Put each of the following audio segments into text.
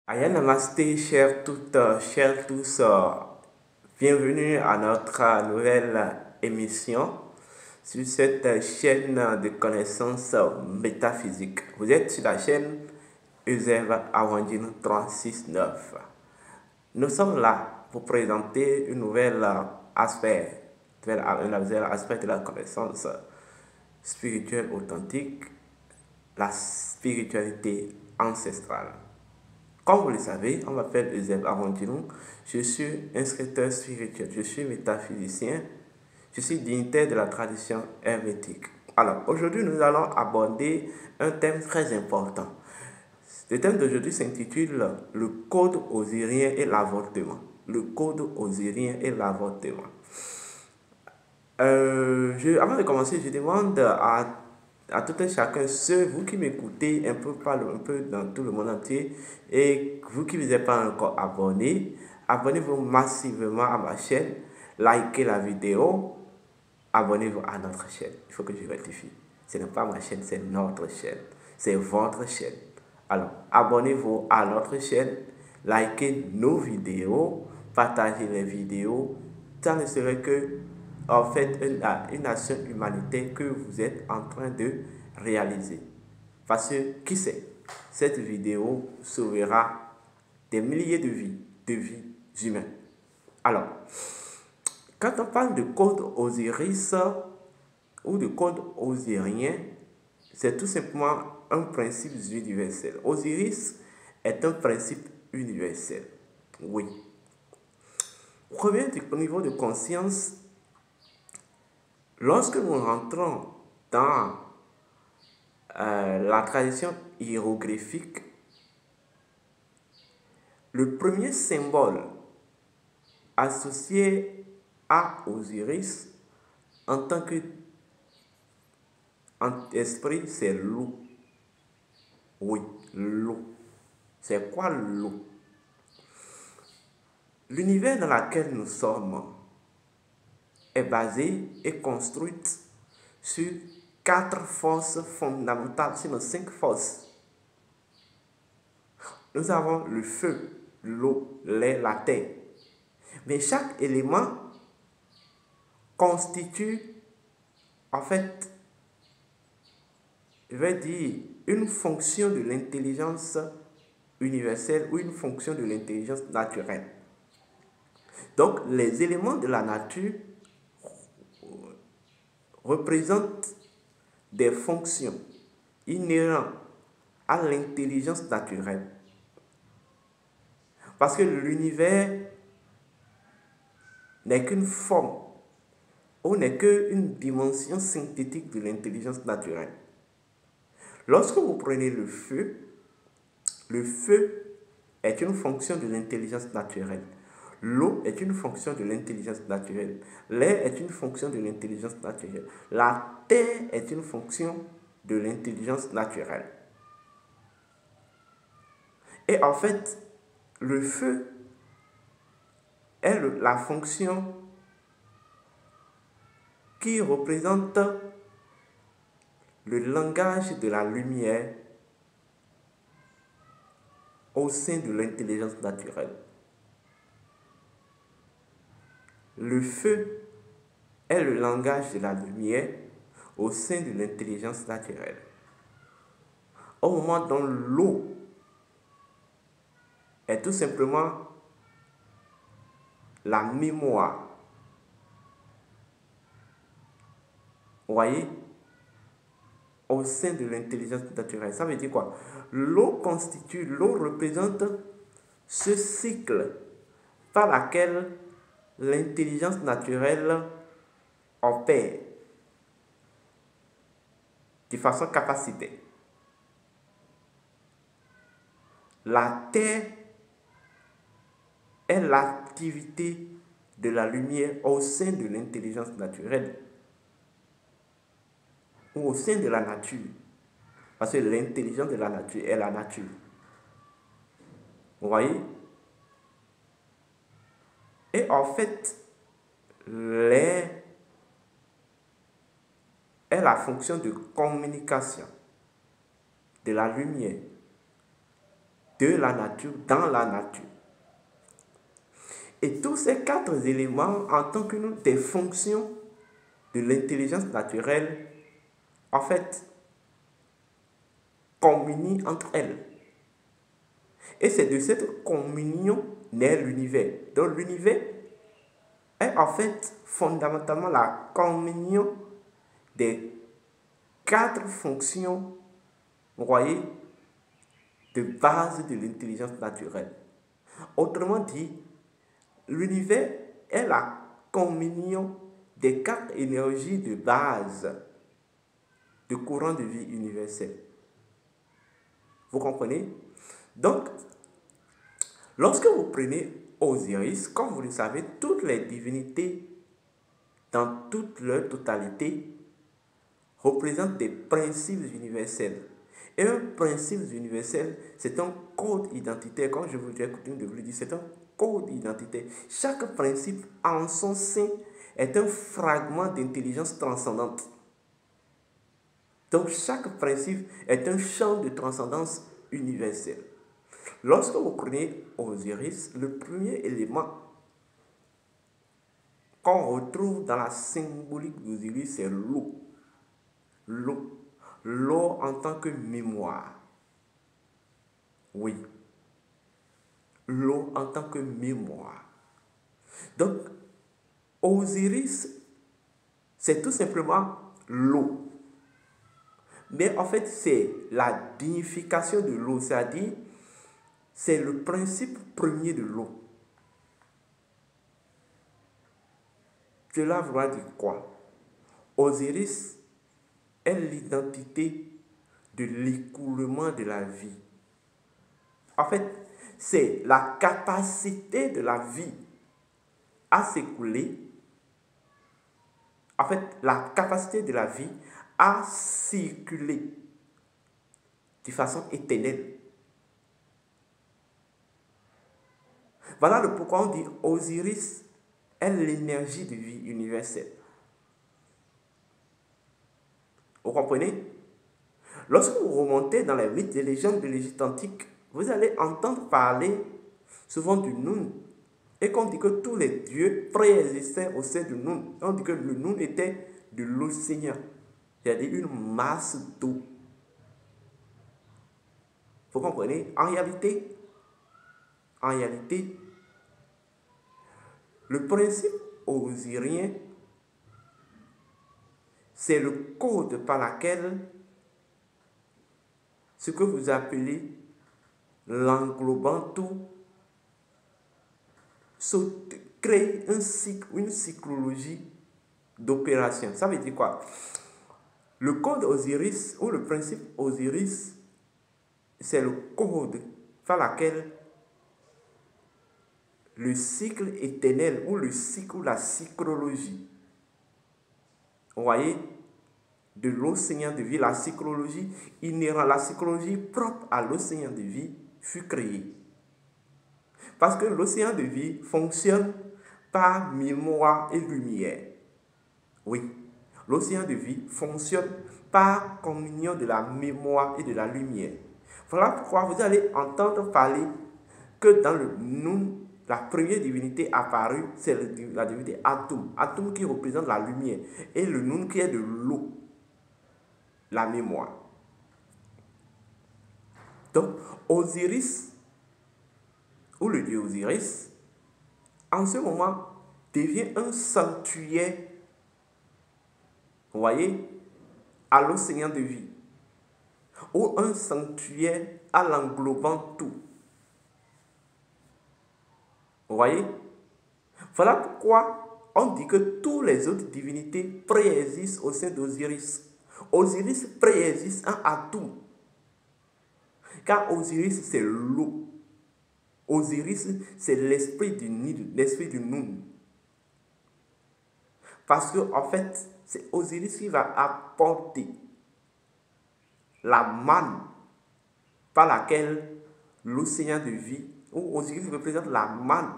Aya Namasté, chers toutes, chers tous, bienvenue à notre nouvelle émission sur cette chaîne de connaissances métaphysiques. Vous êtes sur la chaîne Eusèbe Awandine 369. Nous sommes là pour présenter un nouvel aspect de la connaissance spirituelle authentique, la spiritualité ancestrale. Comme vous le savez, on m'appelle Eusèbe Arondino. Je suis instructeur spirituel, je suis métaphysicien, je suis dignitaire de la tradition hermétique. Alors, aujourd'hui, nous allons aborder un thème très important. Le thème d'aujourd'hui s'intitule Le code osirien et l'avortement. Le code osirien et l'avortement. Avant de commencer, je demande à tout un chacun, ceux, vous qui m'écoutez un peu dans tout le monde entier, et vous qui ne vous êtes pas encore abonné, abonnez-vous massivement à ma chaîne, likez la vidéo, abonnez-vous à notre chaîne. Il faut que je rectifie. Ce n'est pas ma chaîne, c'est notre chaîne. C'est votre chaîne. Alors, abonnez-vous à notre chaîne, likez nos vidéos, partagez les vidéos. Ça ne serait que, en fait, une action humanitaire que vous êtes en train de réaliser. Parce que, qui sait, cette vidéo sauvera des milliers de vies humaines. Alors, quand on parle de code Osiris ou de code osirien, c'est tout simplement un principe universel. Osiris est un principe universel. Oui. Premier niveau de conscience, lorsque nous rentrons dans la tradition hiéroglyphique, le premier symbole associé à Osiris en tant que esprit, c'est l'eau. Oui, l'eau. C'est quoi l'eau? L'univers dans lequel nous sommes est basé et construit sur 4 forces fondamentales, sinon 5 forces. Nous avons le feu, l'eau, l'air, la terre. Mais chaque élément constitue, en fait, je vais dire, une fonction de l'intelligence universelle ou une fonction de l'intelligence naturelle. Donc, les éléments de la nature représentent des fonctions inhérentes à l'intelligence naturelle. Parce que l'univers n'est qu'une forme ou n'est qu'une dimension synthétique de l'intelligence naturelle. Lorsque vous prenez le feu est une fonction de l'intelligence naturelle. L'eau est une fonction de l'intelligence naturelle. L'air est une fonction de l'intelligence naturelle. La terre est une fonction de l'intelligence naturelle. Et en fait, le feu est la fonction qui représente le langage de la lumière au sein de l'intelligence naturelle. Le feu est le langage de la lumière au sein de l'intelligence naturelle. Au moment dont l'eau est tout simplement la mémoire. Vous voyez? Au sein de l'intelligence naturelle. Ça veut dire quoi? L'eau représente ce cycle par lequel l'intelligence naturelle opère de façon capacitaire. La terre est l'activité de la lumière au sein de l'intelligence naturelle ou au sein de la nature. Parce que l'intelligence de la nature est la nature. Vous voyez? Et en fait, l'air est la fonction de communication de la lumière de la nature, dans la nature. Et tous ces 4 éléments, en tant que nous, des fonctions de l'intelligence naturelle, en fait, communient entre elles. Et c'est de cette communion naît l'univers. Donc l'univers est en fait fondamentalement la communion des 4 fonctions, vous voyez, de base de l'intelligence naturelle. Autrement dit, l'univers est la communion des 4 énergies de base de courant de vie universel. Vous comprenez? Donc, lorsque vous prenez Osiris, comme vous le savez, toutes les divinités, dans toute leur totalité, représentent des principes universels. Et un principe universel, c'est un code identitaire, comme je vous ai coutume de vous le dire, c'est un code identitaire. Chaque principe en son sein est un fragment d'intelligence transcendante. Donc chaque principe est un champ de transcendance universelle. Lorsque vous prenez Osiris, le premier élément qu'on retrouve dans la symbolique d'Osiris, c'est l'eau. L'eau. L'eau en tant que mémoire. Oui. L'eau en tant que mémoire. Donc, Osiris, c'est tout simplement l'eau. Mais en fait, c'est la dignification de l'eau, c'est-à-dire, c'est le principe premier de l'eau. Cela voudra dire quoi? Osiris est l'identité de l'écoulement de la vie. En fait, c'est la capacité de la vie à s'écouler. En fait, la capacité de la vie à circuler de façon éternelle. Voilà le pourquoi on dit Osiris est l'énergie de vie universelle. Vous comprenez? Lorsque vous remontez dans les mythes et légendes de l'Égypte antique, vous allez entendre parler souvent du Noun. Et qu'on dit que tous les dieux préexistaient au sein du Noun. On dit que le Noun était de l'océan, c'est-à-dire une masse d'eau. Vous comprenez? En réalité, le principe osirien, c'est le code par lequel ce que vous appelez l'englobant tout crée un cycle, une cyclologie d'opération. Ça veut dire quoi? Le code Osiris ou le principe Osiris, c'est le code par lequel le cycle éternel ou le cycle ou la cyclologie, vous voyez, de l'océan de vie, la cyclologie inhérente, la cyclologie propre à l'océan de vie fut créée. Parce que l'océan de vie fonctionne par mémoire et lumière. Oui, l'océan de vie fonctionne par communion de la mémoire et de la lumière. Voilà pourquoi vous allez entendre parler que dans le Noun, la première divinité apparue, c'est la divinité Atum. Atum qui représente la lumière. Et le Noun qui est de l'eau, la mémoire. Donc, Osiris, ou le dieu Osiris, en ce moment, devient un sanctuaire, vous voyez, à l'océan de vie, ou un sanctuaire à l'englobant tout. Vous voyez? Voilà pourquoi on dit que toutes les autres divinités préexistent au sein d'Osiris. Osiris préexiste en Atum. Car Osiris, c'est l'eau. Osiris, c'est l'esprit du Nil, l'esprit du Noun. Parce que, en fait, c'est Osiris qui va apporter la manne par laquelle l'océan de vie, ou Osiris représente la manne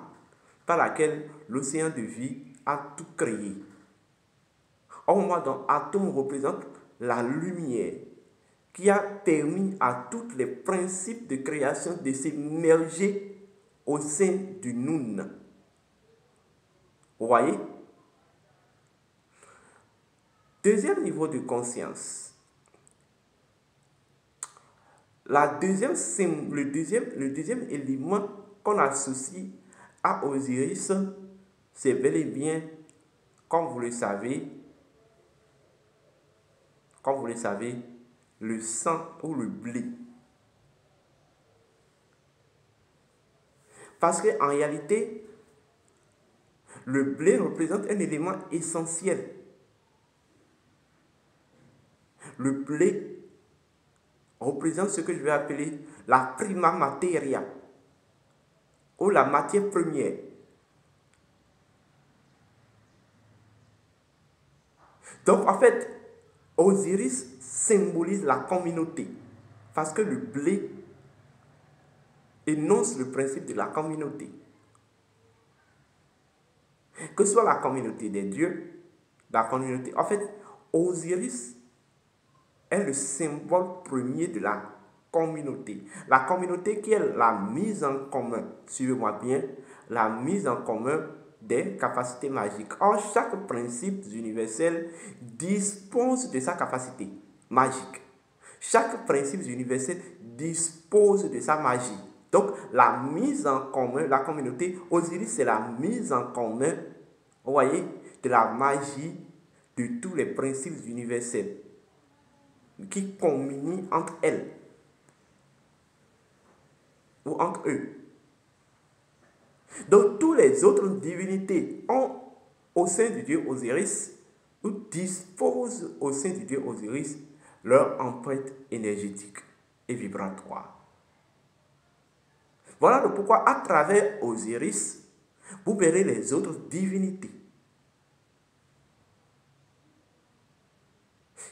par laquelle l'océan de vie a tout créé. Au moment dont Atum représente la lumière qui a permis à tous les principes de création de s'émerger au sein du Noun. Vous voyez? Deuxième niveau de conscience. Le deuxième élément qu'on associe à Osiris, c'est bel et bien, comme vous le savez, le sang ou le blé. Parce qu'en réalité, le blé représente un élément essentiel. Le blé représente ce que je vais appeler la prima materia ou la matière première. Donc en fait, Osiris symbolise la communauté parce que le blé énonce le principe de la communauté. Que ce soit la communauté des dieux, la communauté... En fait, Osiris est le symbole premier de la communauté. La communauté qui est la mise en commun, suivez-moi bien, la mise en commun des capacités magiques. Or, chaque principe universel dispose de sa capacité magique. Chaque principe universel dispose de sa magie. Donc, la mise en commun, la communauté, Osiris, c'est la mise en commun, vous voyez, de la magie de tous les principes universels qui communient entre elles ou entre eux. Donc, toutes les autres divinités ont au sein du dieu Osiris ou disposent au sein du dieu Osiris leur empreinte énergétique et vibratoire. Voilà le pourquoi, à travers Osiris, vous verrez les autres divinités.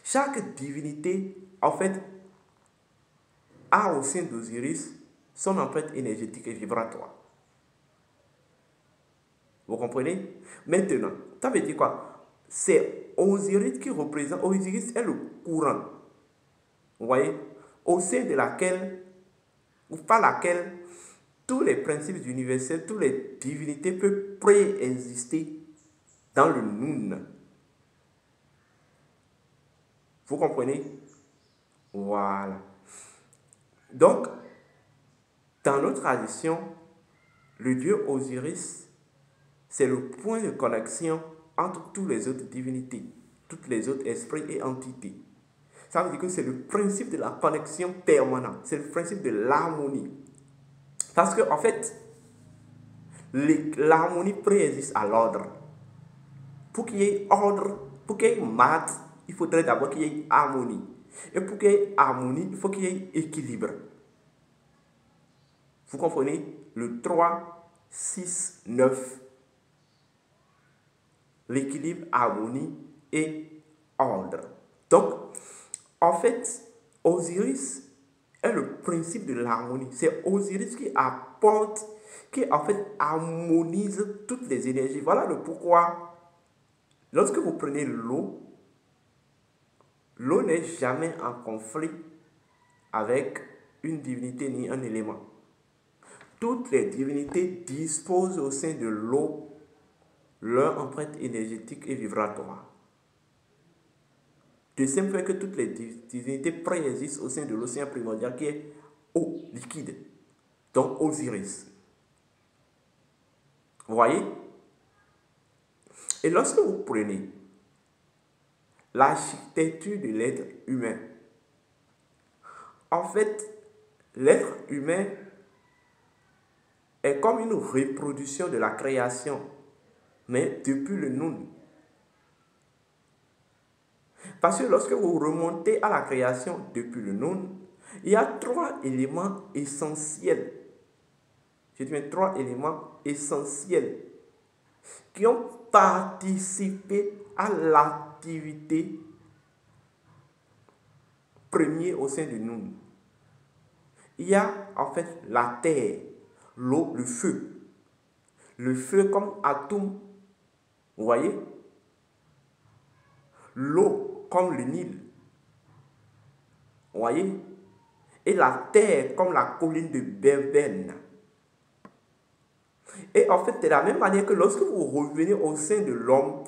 Chaque divinité, en fait, a au sein d'Osiris son empreinte énergétique et vibratoire. Vous comprenez? Maintenant, ça veut dire quoi? C'est Osiris qui représente, Osiris est le courant. Vous voyez? Au sein de laquelle, ou par laquelle, tous les principes universels, toutes les divinités peuvent préexister dans le Noun. Vous comprenez? Voilà. Donc, dans notre tradition, le dieu Osiris, c'est le point de connexion entre toutes les autres divinités, toutes les autres esprits et entités. Ça veut dire que c'est le principe de la connexion permanente, c'est le principe de l'harmonie. Parce qu'en fait, l'harmonie préexiste à l'ordre. Pour qu'il y ait ordre, pour qu'il y ait maths, il faudrait d'abord qu'il y ait harmonie. Et pour qu'il y ait harmonie, il faut qu'il y ait équilibre. Vous comprenez? Le 3, 6, 9. L'équilibre, harmonie et ordre. Donc, en fait, Osiris est le principe de l'harmonie. C'est Osiris qui apporte, qui en fait harmonise toutes les énergies. Voilà le pourquoi, lorsque vous prenez l'eau, l'eau n'est jamais en conflit avec une divinité ni un élément. Toutes les divinités disposent au sein de l'eau leur empreinte énergétique et vibratoire. De simple fait que toutes les divinités préexistent au sein de l'océan primordial qui est eau liquide, donc Osiris. Vous voyez? Et lorsque vous prenez l'architecture de l'être humain, en fait, l'être humain est comme une reproduction de la création, mais depuis le Noun. Parce que lorsque vous remontez à la création depuis le Noun, il y a 3 éléments essentiels. Je dis bien 3 éléments essentiels qui ont participé à l'activité première au sein du Noun. Il y a en fait la terre, l'eau, le feu. Le feu comme atome, vous voyez? L'eau comme le Nil. Vous voyez? Et la terre comme la colline de Bébène. Et en fait, de la même manière que lorsque vous revenez au sein de l'homme,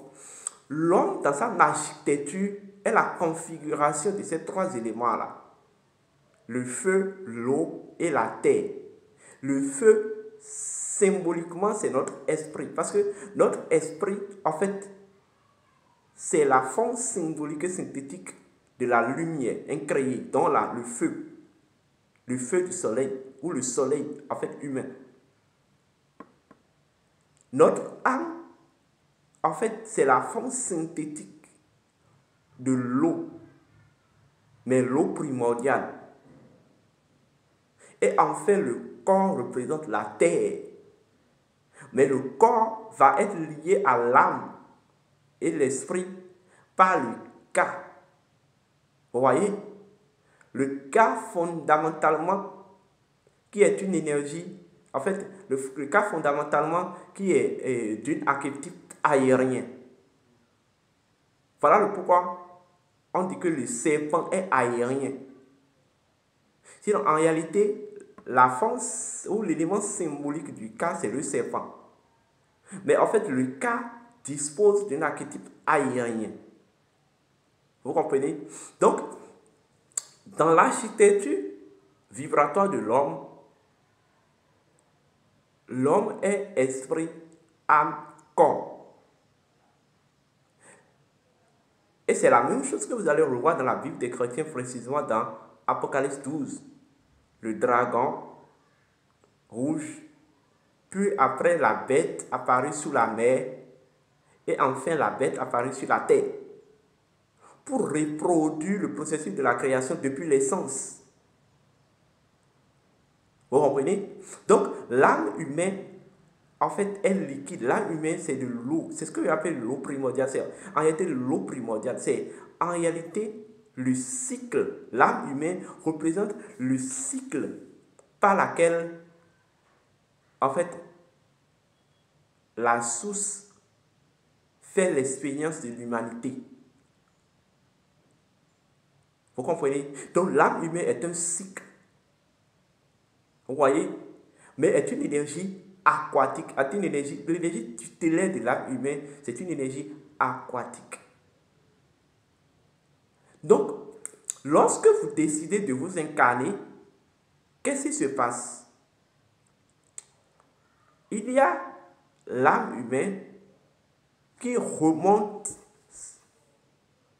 l'homme dans sa architecture est la configuration de ces trois éléments-là. Le feu, l'eau et la terre. Le feu, symboliquement, c'est notre esprit. Parce que notre esprit, en fait, c'est la forme symbolique et synthétique de la lumière incréée, dont là, le feu du soleil, ou le soleil, en fait, humain. Notre âme, en fait, c'est la forme synthétique de l'eau, mais l'eau primordiale. Et enfin, le corps représente la terre. Mais le corps va être lié à l'âme et l'esprit par le Ka. Vous voyez? Le Ka fondamentalement, qui est une énergie, en fait, le Ka fondamentalement qui est d'une archétype aérien. Voilà le pourquoi on dit que le serpent est aérien. Sinon, en réalité, la forme ou l'élément symbolique du Ka, c'est le serpent. Mais en fait, le Ka dispose d'un archétype aérien. Vous comprenez? Donc, dans l'architecture vibratoire de l'homme, l'homme est esprit, âme, corps. Et c'est la même chose que vous allez revoir dans la Bible des chrétiens, précisément dans Apocalypse 12. Le dragon rouge, puis après la bête apparue sous la mer, et enfin la bête apparue sur la terre, pour reproduire le processus de la création depuis l'essence. Vous comprenez? Donc, l'âme humaine, en fait, est liquide. L'âme humaine, c'est de l'eau. C'est ce que j'appelle l'eau primordiale. En réalité, l'eau primordiale, c'est en réalité le cycle. L'âme humaine représente le cycle par lequel, en fait, la source fait l'expérience de l'humanité. Vous comprenez? Donc, l'âme humaine est un cycle. Vous voyez? Mais est une énergie aquatique. L'énergie tutélaire de l'âme humaine, c'est une énergie aquatique. Donc, lorsque vous décidez de vous incarner, qu'est-ce qui se passe? Il y a l'âme humaine qui remonte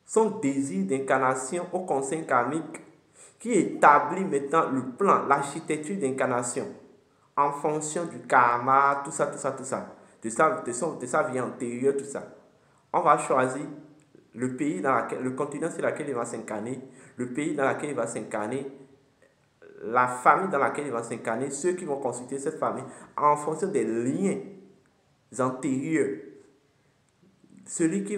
son désir d'incarnation au conseil karmique, qui établit maintenant le plan, l'architecture d'incarnation en fonction du karma, tout ça, de sa vie antérieure, tout ça. On va choisir le pays le continent sur lequel il va s'incarner, le pays dans lequel il va s'incarner, la famille dans laquelle il va s'incarner, ceux qui vont constituer cette famille, en fonction des liens antérieurs. Celui qui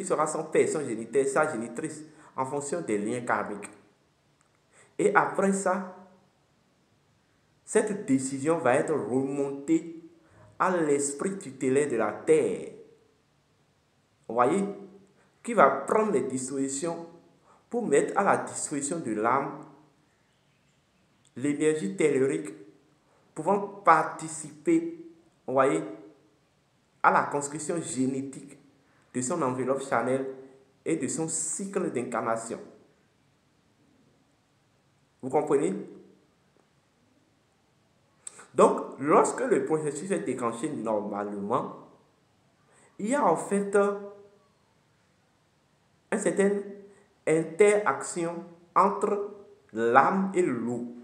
sera son père, son géniteur, sa génitrice, en fonction des liens karmiques. Et après ça, cette décision va être remontée à l'esprit tutélaire de la terre. Vous voyez? Qui va prendre les dispositions pour mettre à la disposition de l'âme l'énergie tellurique pouvant participer, vous voyez, à la construction génétique de son enveloppe charnelle et de son cycle d'incarnation. Vous comprenez? Donc, lorsque le processus est déclenché normalement, il y a en fait une certaine interaction entre l'âme et l'eau.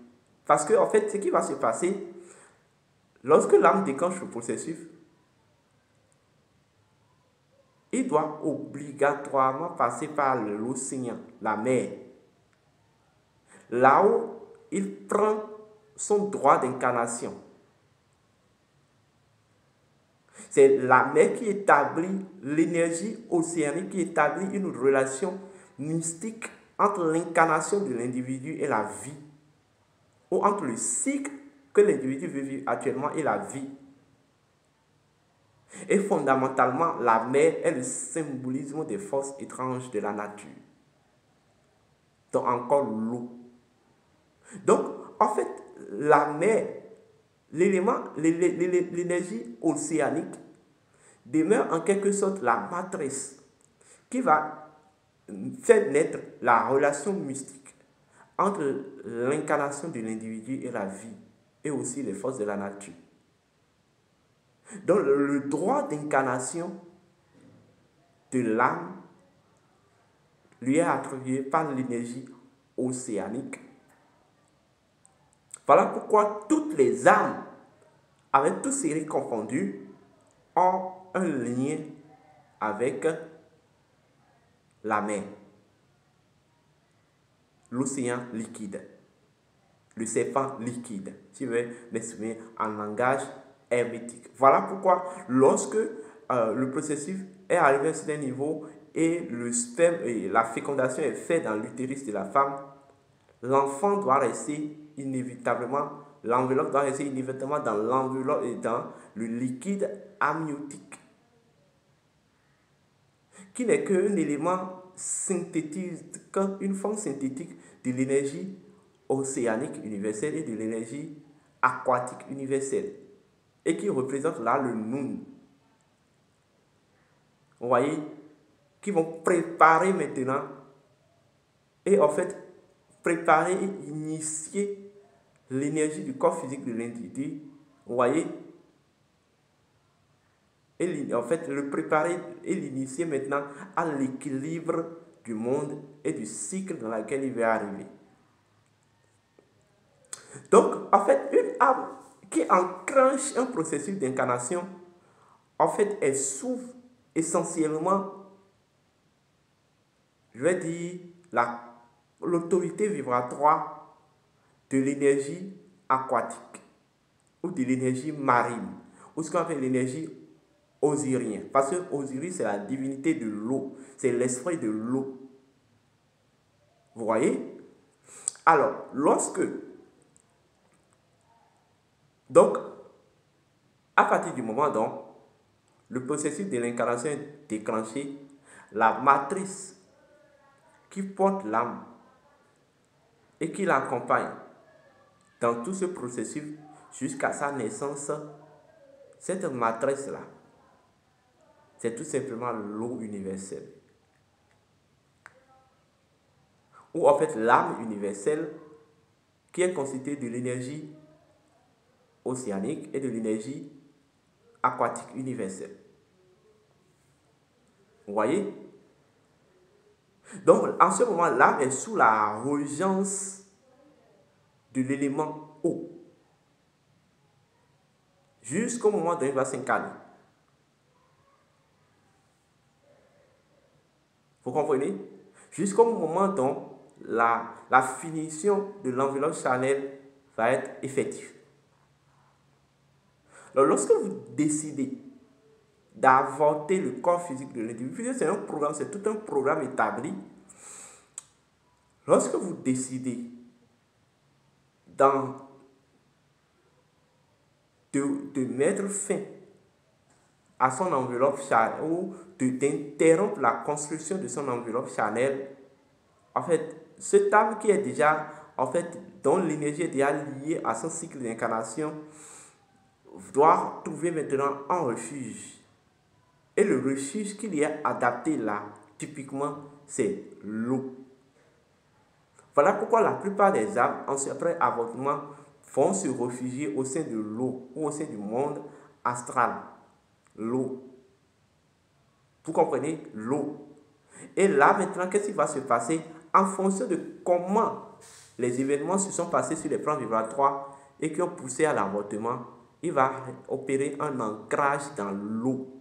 Parce que, en fait, ce qui va se passer, lorsque l'âme déclenche le processus, il doit obligatoirement passer par l'océan, la mer. Là où il prend son droit d'incarnation. C'est la mer qui établit l'énergie océanique, qui établit une relation mystique entre l'incarnation de l'individu et la vie, ou entre le cycle que l'individu veut vivre actuellement et la vie. Et fondamentalement, la mer est le symbolisme des forces étranges de la nature. donc encore l'eau. Donc, en fait, la mer, l'énergie océanique demeure en quelque sorte la matrice qui va faire naître la relation mystique entre l'incarnation de l'individu et la vie, et aussi les forces de la nature. Donc, le droit d'incarnation de l'âme lui est attribué par l'énergie océanique. Voilà pourquoi toutes les âmes, avec tous séries confondues, ont un lien avec la mer, l'océan liquide, le serpent liquide, si vous voulez m'exprimer en langage hermétique. Voilà pourquoi lorsque le processus est arrivé à un certain niveau et le sperme et la fécondation est faite dans l'utérus de la femme, l'enfant doit rester inévitablement, l'enveloppe doit rester inévitablement dans l'enveloppe et dans le liquide amniotique, qui n'est qu'un élément synthétique, une forme synthétique de l'énergie océanique universelle et de l'énergie aquatique universelle, et qui représente là le Nun. Vous voyez, qui vont préparer maintenant, et en fait, préparer et initier l'énergie du corps physique de l'individu. Vous voyez, et en fait, le préparer et l'initier maintenant à l'équilibre du monde et du cycle dans lequel il va arriver. Donc, en fait, une âme qui enclenche un processus d'incarnation, en fait, elle souffre essentiellement, je vais dire, l'autorité vibratoire de l'énergie aquatique ou de l'énergie marine, ou ce qu'on appelle l'énergie osirienne. Parce que Osiris, c'est la divinité de l'eau, c'est l'esprit de l'eau. Vous voyez? Alors, donc, à partir du moment dont le processus de l'incarnation est déclenché, la matrice qui porte l'âme et qui l'accompagne dans tout ce processus jusqu'à sa naissance, cette matrice-là, c'est tout simplement l'eau universelle. Ou en fait l'âme universelle qui est constituée de l'énergie océanique et de l'énergie aquatique universelle. Vous voyez? Donc en ce moment, l'âme est sous la régence de l'élément eau jusqu'au moment où il va s'incarner. Vous comprenez? Jusqu'au moment dont la finition de l'enveloppe charnelle va être effective. Alors, lorsque vous décidez d'avorter le corps physique de l'individu, c'est un programme, c'est tout un programme établi. Lorsque vous décidez de mettre fin à son enveloppe charnelle ou d'interrompre la construction de son enveloppe charnelle, en fait, cette âme qui est déjà, en fait, dont l'énergie est déjà liée à son cycle d'incarnation, doit trouver maintenant un refuge. Et le refuge qu'il y a adapté là, typiquement, c'est l'eau. Voilà pourquoi la plupart des âmes, après avortement, vont se réfugier au sein de l'eau ou au sein du monde astral. L'eau. Vous comprenez? L'eau. Et là, maintenant, qu'est-ce qui va se passer? En fonction de comment les événements se sont passés sur les plans vibratoires et qui ont poussé à l'avortement, il va opérer un ancrage dans l'eau.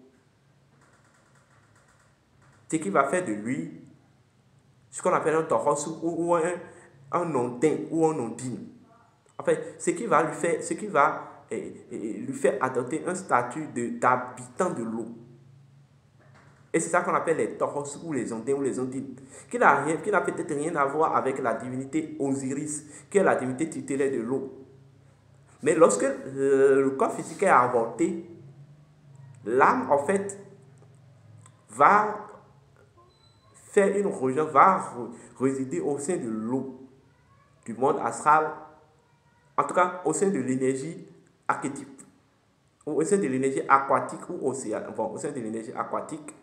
Ce qui va faire de lui ce qu'on appelle un toros ou un ondin ou un ondine. En fait, ce qui va lui faire adopter un statut d'habitant de l'eau. Et c'est ça qu'on appelle les toros ou les ondins ou les ondines, qui n'a peut-être rien à voir avec la divinité Osiris, qui est la divinité tutélaire de l'eau. Mais lorsque le corps physique est avorté, l'âme, en fait, va faire une religion, va résider au sein de l'eau, du monde astral, en tout cas au sein de l'énergie archétype, ou au sein de l'énergie aquatique ou océanique, bon, au sein de l'énergie aquatique,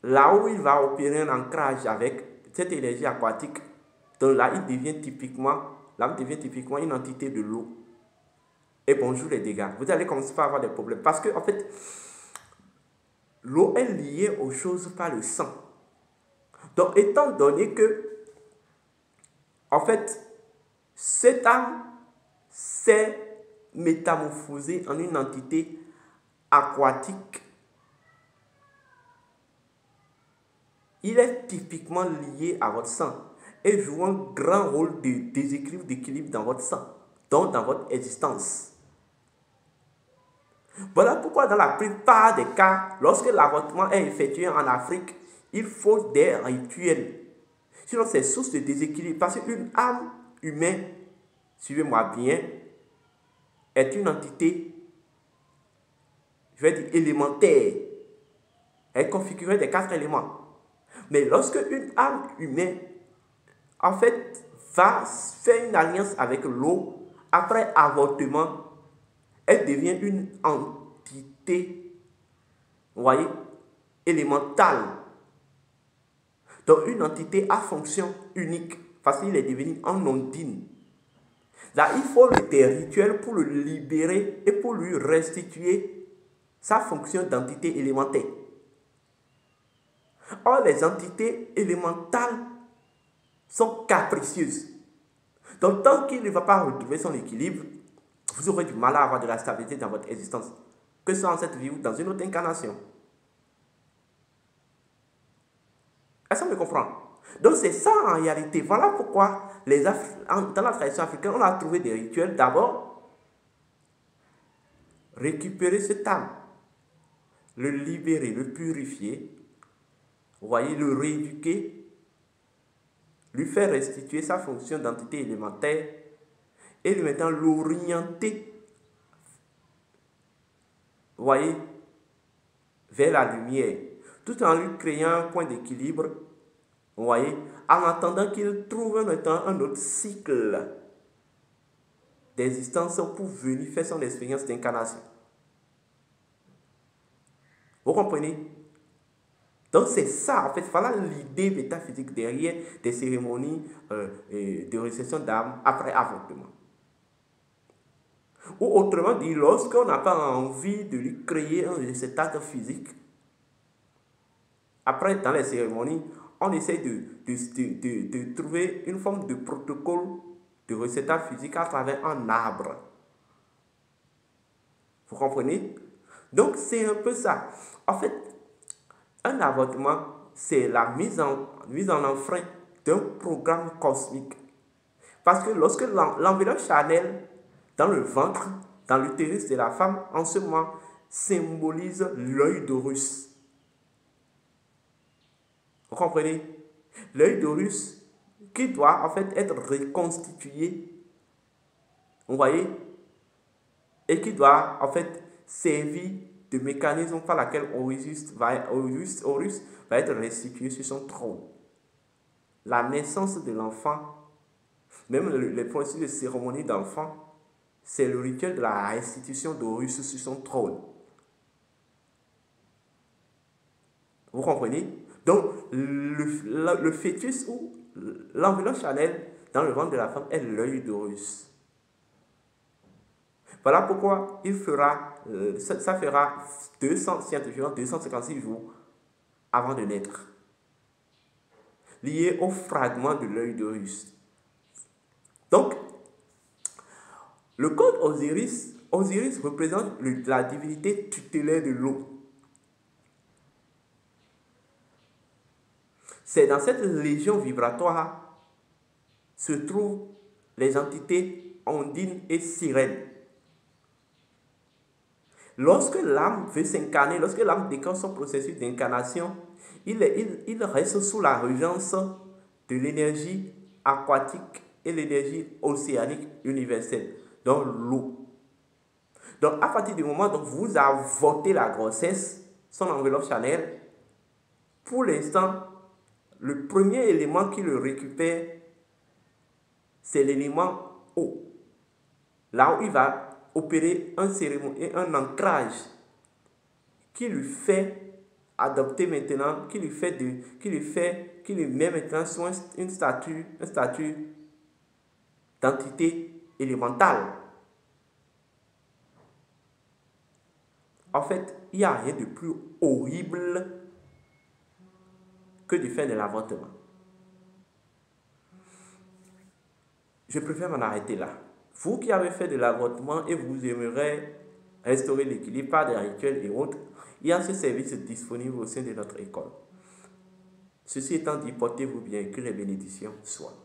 là où il va opérer un ancrage avec cette énergie aquatique, donc là, il devient typiquement, l'âme devient typiquement une entité de l'eau. Et bonjour les dégâts. Vous allez commencer par avoir des problèmes. Parce que, en fait, l'eau est liée aux choses par le sang. Donc, étant donné que, en fait, cette âme s'est métamorphosée en une entité aquatique, il est typiquement lié à votre sang et joue un grand rôle de déséquilibre, d'équilibre dans votre sang, donc dans votre existence. Voilà pourquoi dans la plupart des cas, lorsque l'avortement est effectué en Afrique, il faut des rituels. Sinon, c'est source de déséquilibre. Parce qu'une âme humaine, suivez-moi bien, est une entité, je vais dire, élémentaire. Elle est configurée des 4 éléments. Mais lorsque une âme humaine, en fait, va faire une alliance avec l'eau, après avortement, elle devient une entité, vous voyez, élémentale. Donc une entité à fonction unique, parce qu'il est devenu un ondine. Là, il faut des rituels pour le libérer et pour lui restituer sa fonction d'entité élémentaire. Or, les entités élémentales sont capricieuses. Donc, tant qu'il ne va pas retrouver son équilibre, vous aurez du mal à avoir de la stabilité dans votre existence, que ce soit en cette vie ou dans une autre incarnation. Est-ce qu'on me comprend? Donc, c'est ça en réalité. Voilà pourquoi dans la tradition africaine, on a trouvé des rituels. D'abord, récupérer cette âme, le libérer, le purifier, vous voyez, le rééduquer, lui faire restituer sa fonction d'entité élémentaire et lui maintenant l'orienter, vous voyez, vers la lumière, tout en lui créant un point d'équilibre, vous voyez, en attendant qu'il trouve maintenant un autre cycle d'existence pour venir faire son expérience d'incarnation. Vous comprenez? Donc c'est ça, en fait, voilà l'idée métaphysique derrière des cérémonies de réception d'âme après avortement. Ou autrement dit, lorsqu'on n'a pas envie de lui créer un réceptacle physique, après, dans les cérémonies, on essaie de trouver une forme de protocole de réceptacle physique à travers un arbre. Vous comprenez? Donc c'est un peu ça. En fait, un avortement, c'est la mise en enfreint d'un programme cosmique. Parce que lorsque l'enveloppe charnelle dans le ventre, dans l'utérus de la femme, en ce moment, symbolise l'œil d'Horus. Vous comprenez? L'œil d'Horus qui doit en fait être reconstitué, vous voyez, et qui doit en fait servir de mécanisme par lequel Horus va être restitué sur son trône. La naissance de l'enfant, même les processus de cérémonie d'enfant, c'est le rituel de la restitution d'Horus sur son trône. Vous comprenez? Donc, le fœtus ou l'enveloppe charnelle dans le ventre de la femme est l'œil d'Horus. Voilà pourquoi il fera, ça fera 256 jours avant de naître, lié au fragment de l'œil d'Horus. Donc, le code Osiris représente la divinité tutélaire de l'eau. C'est dans cette légion vibratoire se trouvent les entités ondines et sirènes. Lorsque l'âme veut s'incarner, lorsque l'âme déclenche son processus d'incarnation, il reste sous la régence de l'énergie aquatique et l'énergie océanique universelle, donc l'eau. Donc à partir du moment où vous avortez la grossesse, son enveloppe charnelle, Pour l'instant, le premier élément qui le récupère, c'est l'élément O. Là où il va opérer un ancrage qui lui fait adopter maintenant, qui lui met maintenant sur un statut d'entité élémentale. En fait, il n'y a rien de plus horrible que de faire de l'avortement. Je préfère m'en arrêter là. Vous qui avez fait de l'avortement et vous aimeriez restaurer l'équilibre par des rituels et autres, il y a ce service disponible au sein de notre école. Ceci étant dit, portez-vous bien, que les bénédictions soient.